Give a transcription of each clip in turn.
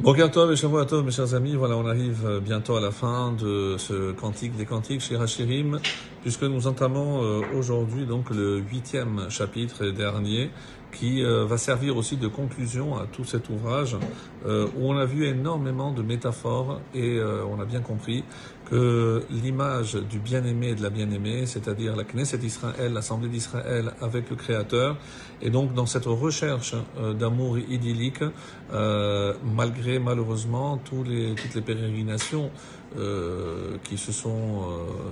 Boker Tov et Shavua Tov, mes chers amis, voilà, on arrive bientôt à la fin de ce cantique des cantiques chez Hachirim, puisque nous entamons aujourd'hui donc le 8e chapitre et dernier, qui va servir aussi de conclusion à tout cet ouvrage, où on a vu énormément de métaphores et on a bien compris que l'image du bien-aimé et de la bien-aimée, c'est-à-dire la Knesset d'Israël, l'Assemblée d'Israël avec le Créateur, et donc dans cette recherche d'amour idyllique, malheureusement toutes les pérégrinations qui se sont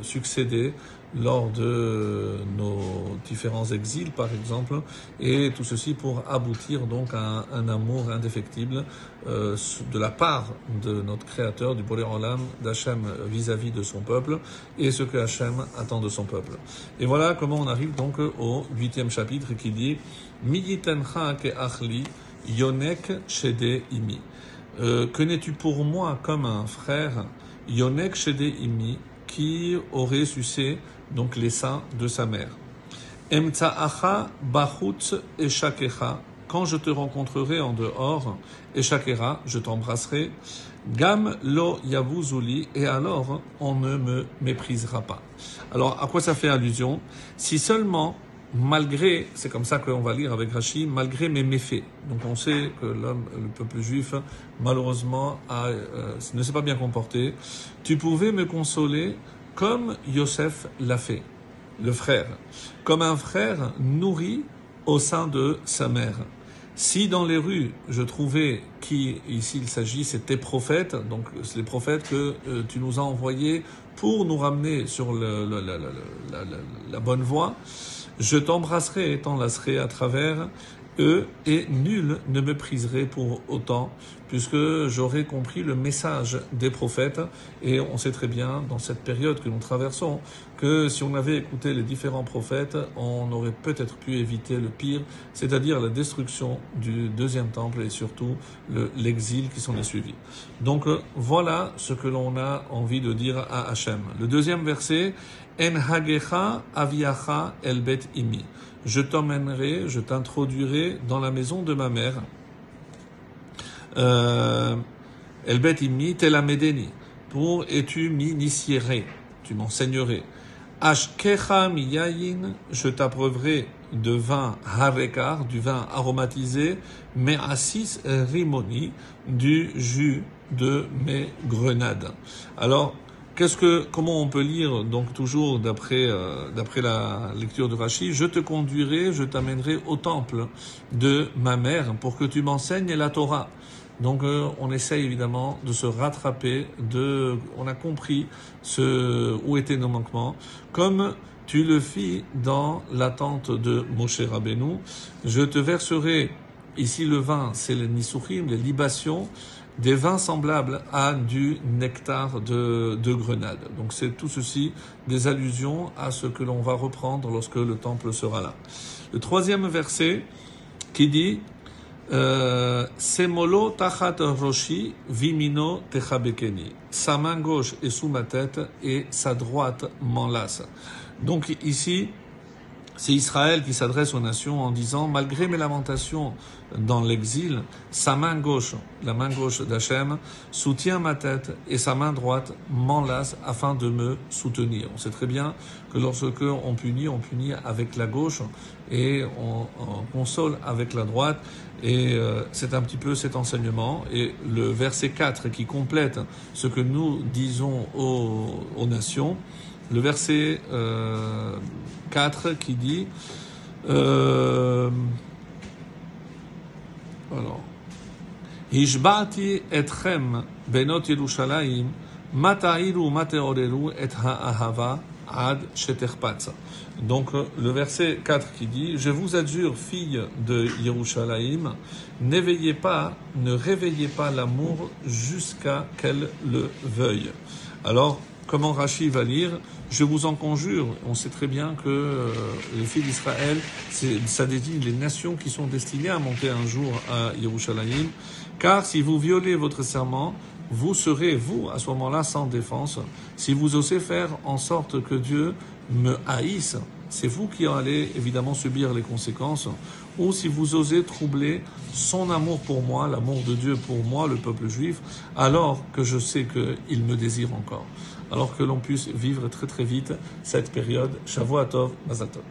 succédées lors de nos différents exils, par exemple, et tout ceci pour aboutir donc à un amour indéfectible de la part de notre Créateur, du Boré Olam, d'Hachem vis-à-vis de son peuple, et ce que Hachem attend de son peuple. Et voilà comment on arrive donc au 8e chapitre qui dit « Mi yitencha ke achli yonek shede imi » que n'es-tu pour moi comme un frère, yonek shede imi, qui aurait sucé donc les seins de sa mère. Emtsa'acha bachutz eshakecha, quand je te rencontrerai en dehors, eshakera, je t'embrasserai, gam lo yavuzuli, et alors on ne me méprisera pas. Alors, à quoi ça fait allusion? Si seulement, malgré, c'est comme ça qu'on va lire avec Rashi, malgré mes méfaits. Donc on sait que le peuple juif, malheureusement, ne s'est pas bien comporté. Tu pouvais me consoler comme Yosef l'a fait, le frère, comme un frère nourri au sein de sa mère. Si dans les rues, je trouvais qui, ici il s'agit, c'est tes prophètes, donc c'est les prophètes que tu nous as envoyés pour nous ramener sur la bonne voie, je t'embrasserai et t'enlacerai à travers eux, et nul ne me priserait pour autant, puisque j'aurais compris le message des prophètes, et on sait très bien, dans cette période que nous traversons, que si on avait écouté les différents prophètes, on aurait peut-être pu éviter le pire, c'est-à-dire la destruction du deuxième temple et surtout l'exil qui s'en est suivi. Donc voilà ce que l'on a envie de dire à Hachem. Le deuxième verset, En hagecha aviacha el bet imi. Je t'emmènerai, je t'introduirai dans la maison de ma mère. El bet imi telamedeni. Et tu m'initierais, tu m'enseignerais. Ashkecha miyayin, je t'abreuverai de vin harekar, du vin aromatisé, me'asis rimoni, du jus de mes grenades. Alors, comment on peut lire, donc toujours d'après la lecture de Rashi, je te conduirai, je t'amènerai au temple de ma mère pour que tu m'enseignes la Torah. Donc on essaye évidemment de se rattraper, on a compris où étaient nos manquements, comme tu le fis dans l'attente de Moshe Rabbeinu. Je te verserai, ici le vin, c'est les nisuchim, les libations, des vins semblables à du nectar de grenade. Donc c'est tout ceci des allusions à ce que l'on va reprendre lorsque le temple sera là. Le troisième verset qui dit Semolo tachat roshi vimino techabekeni. Sa main gauche est sous ma tête et sa droite m'enlace. Donc ici, c'est Israël qui s'adresse aux nations en disant, malgré mes lamentations dans l'exil, sa main gauche, la main gauche d'Hachem, soutient ma tête et sa main droite m'enlace afin de me soutenir. On sait très bien que lorsque on punit avec la gauche et on console avec la droite. Et c'est un petit peu cet enseignement. Et le verset 4 qui complète ce que nous disons aux nations, le verset 4 qui dit alors Hishba'ti etchem benot Yerushalayim matairu mateoreru et ha'ahava ad sheterpatza. Donc le verset 4 qui dit je vous adjure, filles de Yerushalayim, ne réveillez pas l'amour jusqu'à qu'elle le veuille. Alors comment Rashi va lire, je vous en conjure, on sait très bien que les filles d'Israël, ça désigne les nations qui sont destinées à monter un jour à Yerushalayim, car si vous violez votre serment, vous serez, vous, à ce moment-là, sans défense. Si vous osez faire en sorte que Dieu me haïsse, c'est vous qui allez évidemment subir les conséquences. ou si vous osez troubler son amour pour moi, l'amour de Dieu pour moi, le peuple juif, alors que je sais qu'il me désire encore. Alors que l'on puisse vivre très très vite cette période. Shavua Tov, Mazal Tov.